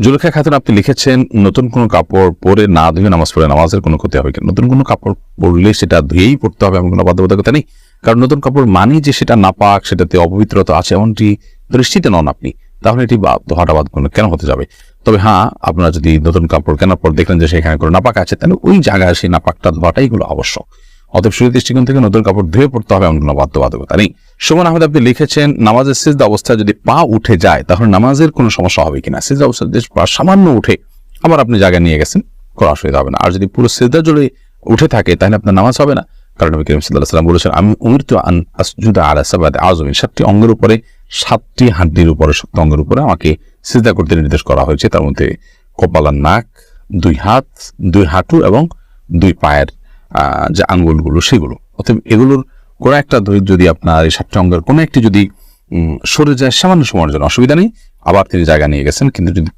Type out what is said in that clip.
জুলেখা খাতুন, আপনি লিখেছেন নতুন কোনো কাপড় পরে না ধুয়ে নামাজ পড়ে নামাজের কোনো ক্ষতি হবে কিনা? নতুন কোনো কাপড় পরলে সেটা ধুয়েই পড়তে হবে এমন কোনো বাধ্যবাধকতা নেই। কারণ নতুন কাপড় মানেই যে সেটা নাপাক, সেটাতে অপবিত্রতা আছে এমনটি দৃষ্টিতে নন আপনি, তাহলে এটি ধোয়াটা বাদ কেন হতে যাবে? তবে হ্যাঁ, আপনারা যদি নতুন কাপড় কেনার পর দেখলেন যে সেখানে কোনো নাপাক আছে, তাহলে ওই জায়গায় সেই নাপাকটা ধোয়াটাই হলো আবশ্যক। অতএব শরীর দৃষ্টিকোণ থেকে নতুন কাপড় ধুয়ে পড়তে হবে এমন কোনো বাধ্যবাধকতা নেই। সুমন আহমেদ, আপনি লিখেছেন নামাজের সিজদা অবস্থায় যদি পা উঠে যায় তাহলে নামাজের কোনো সমস্যা হবে কিনা? সিজদা অবস্থায় পা সামান্য উঠে আবার আপনি জায়গা নিয়ে গেছেন, কোনো অসুবিধা হবে না। আর যদি পুরো সিজদা জুড়ে উঠে থাকে তাহলে আপনার নামাজ হবে না। কারণ নবী করিম সাল্লাল্লাহু আলাইহি ওয়াসাল্লাম বলেছেন, আমি উমিরতু আন আসজুদা আলা সাবআতি আযমিন, 7টি অঙ্গের উপরে, 7টি হাড্ডির উপরে, শক্ত অঙ্গের উপরে আমাকে সিজদা করতে নির্দেশ করা হয়েছে। তার মধ্যে কপাল আর নাক, 2 হাত, 2 হাঁটু এবং 2 পায়ের যে আঙ্গুলগুলো সেগুলো। অতএব এগুলোর কোনো একটা যদি আপনার এই 7টি অঙ্গের কোনো একটি যদি সরে যায় সামান্য সময়ের জন্য, অসুবিধা নেই। আবার তিনি জায়গা নিয়ে গেছেন। কিন্তু যদি